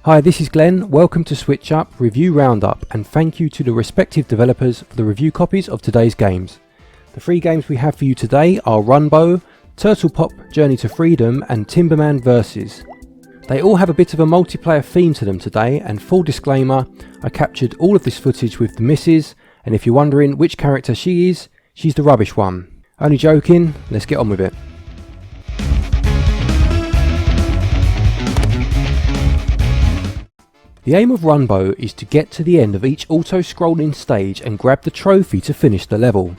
Hi, this is Glen. Welcome to SwitchUp Review Roundup, and thank you to the respective developers for the review copies of today's games. The three games we have for you today are Runbow, Turtlepop Journey to Freedom and Timberman Versus. They all have a bit of a multiplayer theme to them today, and full disclaimer, I captured all of this footage with the missus, and if you're wondering which character she is, she's the rubbish one. Only joking, let's get on with it. The aim of Runbow is to get to the end of each auto-scrolling stage and grab the trophy to finish the level.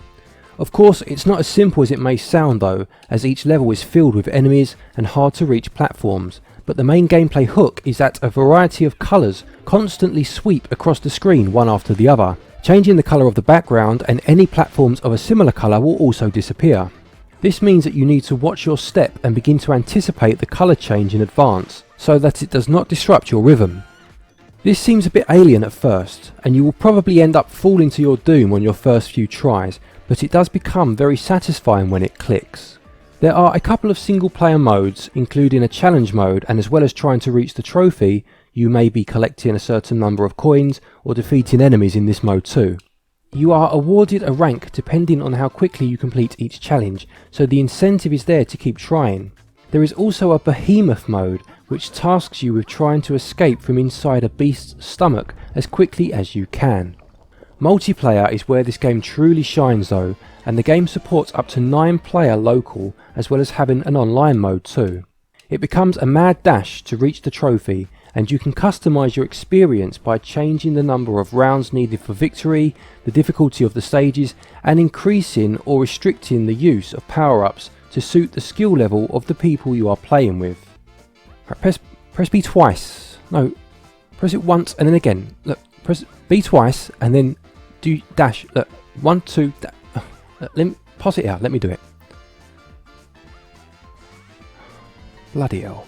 Of course, it's not as simple as it may sound though, as each level is filled with enemies and hard to reach platforms, but the main gameplay hook is that a variety of colours constantly sweep across the screen one after the other, changing the colour of the background, and any platforms of a similar colour will also disappear. This means that you need to watch your step and begin to anticipate the colour change in advance, so that it does not disrupt your rhythm. This seems a bit alien at first, and you will probably end up falling to your doom on your first few tries, but it does become very satisfying when it clicks. There are a couple of single player modes, including a challenge mode, and as well as trying to reach the trophy, you may be collecting a certain number of coins or defeating enemies in this mode too. You are awarded a rank depending on how quickly you complete each challenge, so the incentive is there to keep trying. There is also a behemoth mode, which tasks you with trying to escape from inside a beast's stomach as quickly as you can. Multiplayer is where this game truly shines though, and the game supports up to 9-player local as well as having an online mode too. It becomes a mad dash to reach the trophy, and you can customise your experience by changing the number of rounds needed for victory, the difficulty of the stages, and increasing or restricting the use of power-ups to suit the skill level of the people you are playing with. Right, press B twice. No, press it once and then again. Look, press B twice and then do dash. Look, 1, 2. Let me pause it out. Let me do it. Bloody hell.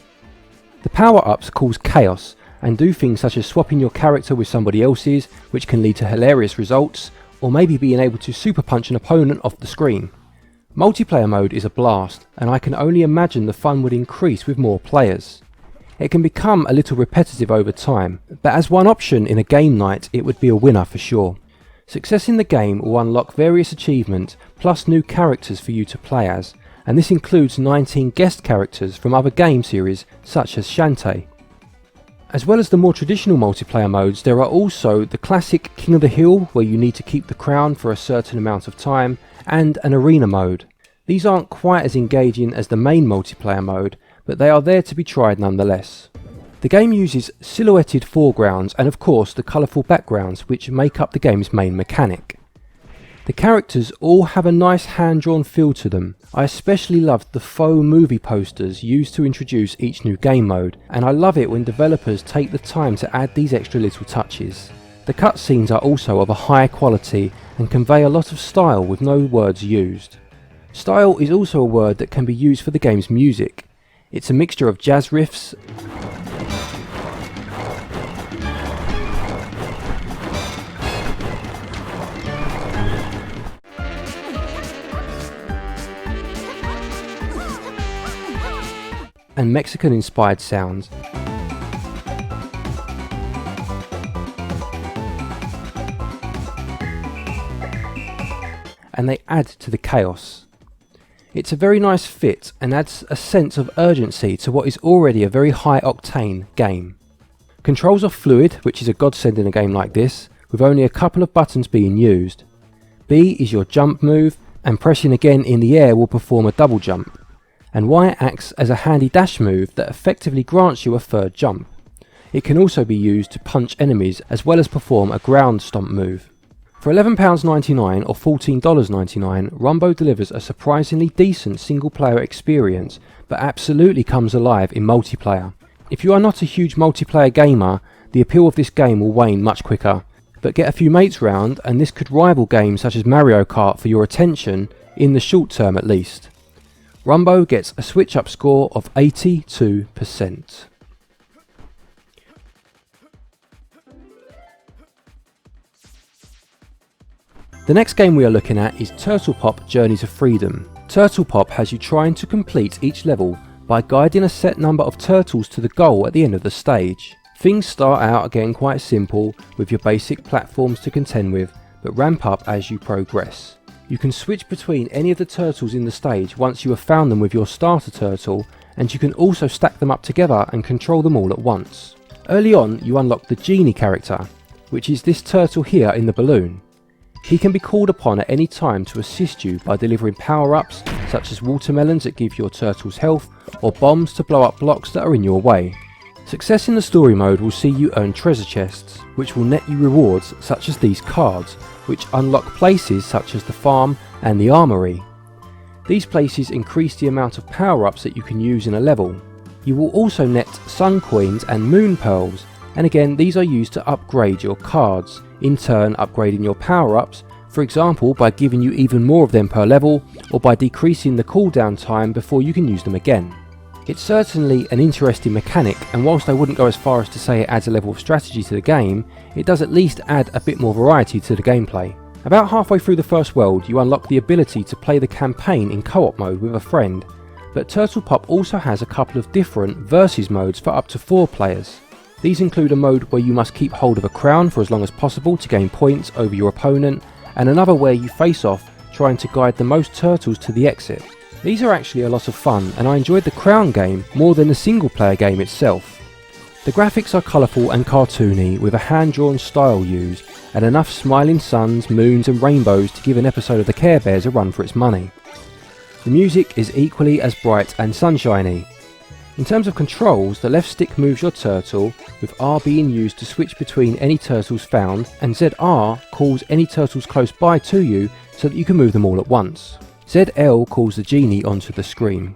The power-ups cause chaos and do things such as swapping your character with somebody else's, which can lead to hilarious results, or maybe being able to super punch an opponent off the screen. Multiplayer mode is a blast, and I can only imagine the fun would increase with more players. It can become a little repetitive over time, but as one option in a game night it would be a winner for sure. Success in the game will unlock various achievements plus new characters for you to play as, and this includes 19 guest characters from other game series such as Shantae. As well as the more traditional multiplayer modes, there are also the classic King of the Hill where you need to keep the crown for a certain amount of time, and an arena mode. These aren't quite as engaging as the main multiplayer mode, but they are there to be tried nonetheless. The game uses silhouetted foregrounds and of course the colourful backgrounds which make up the game's main mechanic. The characters all have a nice hand-drawn feel to them. I especially loved the faux movie posters used to introduce each new game mode, and I love it when developers take the time to add these extra little touches. The cutscenes are also of a high quality and convey a lot of style with no words used. Style is also a word that can be used for the game's music. It's a mixture of jazz riffs and Mexican-inspired sounds. And they add to the chaos. It's a very nice fit and adds a sense of urgency to what is already a very high-octane game. Controls are fluid, which is a godsend in a game like this, with only a couple of buttons being used. B is your jump move, and pressing again in the air will perform a double jump. And Y acts as a handy dash move that effectively grants you a third jump. It can also be used to punch enemies as well as perform a ground stomp move. For £11.99 or $14.99, Runbow delivers a surprisingly decent single player experience, but absolutely comes alive in multiplayer. If you are not a huge multiplayer gamer, the appeal of this game will wane much quicker, but get a few mates round and this could rival games such as Mario Kart for your attention, in the short term at least. Runbow gets a SwitchUp score of 82%. The next game we are looking at is Turtlepop Journey to Freedom. Turtlepop has you trying to complete each level by guiding a set number of turtles to the goal at the end of the stage. Things start out again quite simple with your basic platforms to contend with, but ramp up as you progress. You can switch between any of the turtles in the stage once you have found them with your starter turtle, and you can also stack them up together and control them all at once. Early on you unlock the Genie character, which is this turtle here in the balloon. He can be called upon at any time to assist you by delivering power-ups such as watermelons that give your turtles health, or bombs to blow up blocks that are in your way. Success in the story mode will see you earn treasure chests, which will net you rewards such as these cards, which unlock places such as the farm and the armory. These places increase the amount of power-ups that you can use in a level. You will also net sun coins and moon pearls, and again these are used to upgrade your cards, in turn upgrading your power-ups, for example by giving you even more of them per level, or by decreasing the cooldown time before you can use them again. It's certainly an interesting mechanic, and whilst I wouldn't go as far as to say it adds a level of strategy to the game, it does at least add a bit more variety to the gameplay. About halfway through the first world you unlock the ability to play the campaign in co-op mode with a friend, but Turtlepop also has a couple of different versus modes for up to 4 players. These include a mode where you must keep hold of a crown for as long as possible to gain points over your opponent, and another where you face off trying to guide the most turtles to the exit. These are actually a lot of fun, and I enjoyed the crown game more than the single player game itself. The graphics are colourful and cartoony with a hand-drawn style used, and enough smiling suns, moons and rainbows to give an episode of the Care Bears a run for its money. The music is equally as bright and sunshiny. In terms of controls, the left stick moves your turtle, with R being used to switch between any turtles found, and ZR calls any turtles close by to you so that you can move them all at once. ZL calls the genie onto the screen.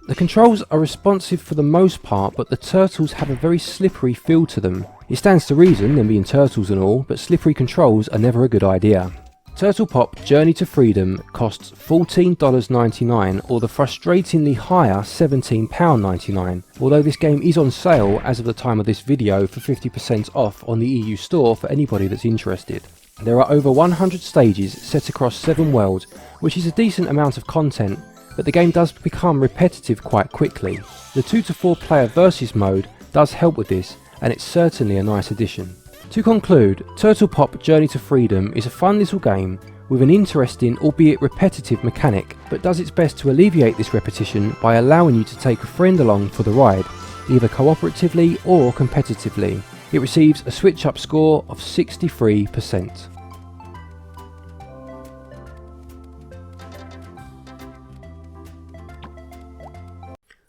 The controls are responsive for the most part, but the turtles have a very slippery feel to them. It stands to reason, them being turtles and all, but slippery controls are never a good idea. Turtlepop Journey to Freedom costs $14.99 or the frustratingly higher £17.99, although this game is on sale as of the time of this video for 50% off on the EU store for anybody that's interested. There are over 100 stages set across 7 worlds, which is a decent amount of content, but the game does become repetitive quite quickly. The 2 to 4 player versus mode does help with this, and it's certainly a nice addition. To conclude, Turtlepop Journey to Freedom is a fun little game with an interesting albeit repetitive mechanic, but does its best to alleviate this repetition by allowing you to take a friend along for the ride, either cooperatively or competitively. It receives a SwitchUp score of 63%.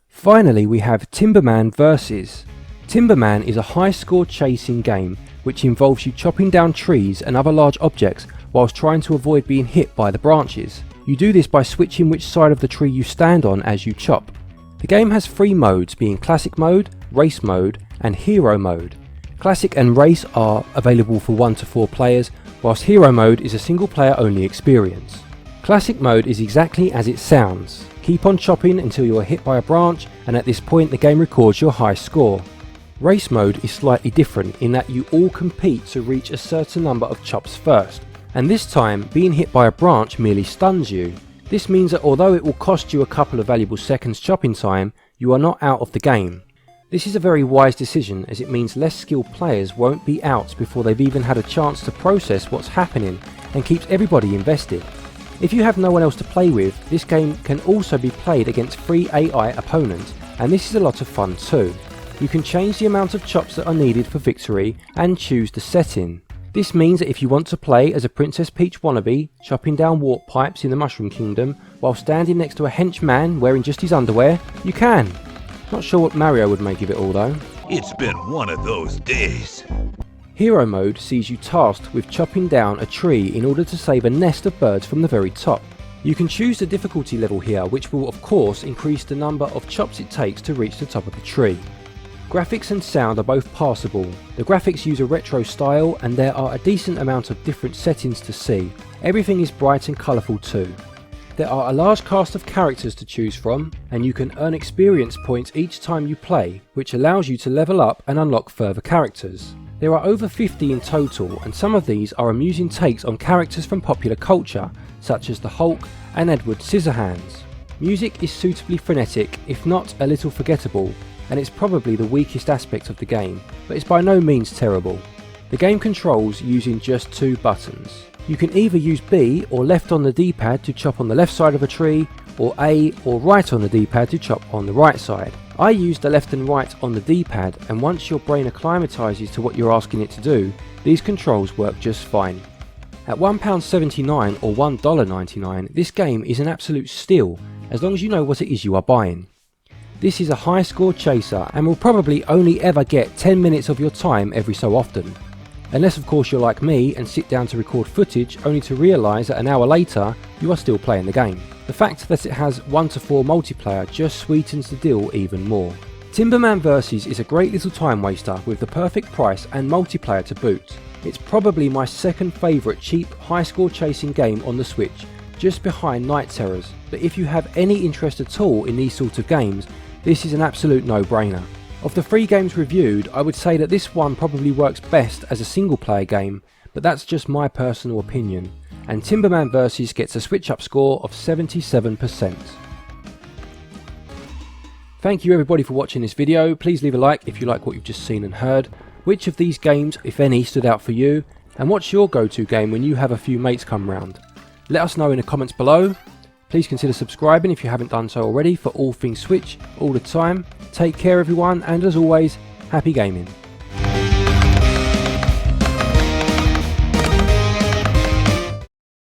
Finally we have Timberman Versus. Timberman is a high score chasing game which involves you chopping down trees and other large objects whilst trying to avoid being hit by the branches. You do this by switching which side of the tree you stand on as you chop. The game has 3 modes, being Classic Mode, Race Mode and Hero Mode. Classic and Race are available for 1 to 4 players, whilst Hero Mode is a single player only experience. Classic Mode is exactly as it sounds. Keep on chopping until you are hit by a branch, and at this point the game records your high score. Race Mode is slightly different in that you all compete to reach a certain number of chops first, and this time being hit by a branch merely stuns you. This means that although it will cost you a couple of valuable seconds chopping time, you are not out of the game. This is a very wise decision, as it means less skilled players won't be out before they've even had a chance to process what's happening, and keeps everybody invested. If you have no one else to play with, this game can also be played against free AI opponents, and this is a lot of fun too. You can change the amount of chops that are needed for victory and choose the setting. This means that if you want to play as a Princess Peach wannabe, chopping down warp pipes in the Mushroom Kingdom while standing next to a henchman wearing just his underwear, you can. Not sure what Mario would make of it all though. It's been one of those days. Hero Mode sees you tasked with chopping down a tree in order to save a nest of birds from the very top. You can choose the difficulty level here, which will of course increase the number of chops it takes to reach the top of the tree. Graphics and sound are both passable. The graphics use a retro style and there are a decent amount of different settings to see. Everything is bright and colourful too. There are a large cast of characters to choose from, and you can earn experience points each time you play, which allows you to level up and unlock further characters. There are over 50 in total, and some of these are amusing takes on characters from popular culture, such as the Hulk and Edward Scissorhands. Music is suitably frenetic, if not a little forgettable, and it's probably the weakest aspect of the game, but it's by no means terrible. The game controls using just 2 buttons. You can either use B or left on the D-pad to chop on the left side of a tree, or A or right on the D-pad to chop on the right side. I use the left and right on the D-pad, and once your brain acclimatises to what you're asking it to do, these controls work just fine. At £1.79 or $1.99, this game is an absolute steal, as long as you know what it is you are buying. This is a high score chaser and will probably only ever get 10 minutes of your time every so often. Unless of course you're like me and sit down to record footage only to realise that an hour later you are still playing the game. The fact that it has 1 to 4 multiplayer just sweetens the deal even more. Timberman Vs is a great little time waster with the perfect price and multiplayer to boot. It's probably my second favourite cheap high score chasing game on the Switch, just behind Night Terrors, but if you have any interest at all in these sorts of games, this is an absolute no-brainer. Of the 3 games reviewed, I would say that this one probably works best as a single player game, but that's just my personal opinion, and Timberman Vs gets a SwitchUp score of 77%. Thank you everybody for watching this video. Please leave a like if you like what you've just seen and heard. Which of these games, if any, stood out for you, and what's your go-to game when you have a few mates come round? Let us know in the comments below. Please consider subscribing if you haven't done so already for all things Switch, all the time. Take care everyone, and as always, happy gaming.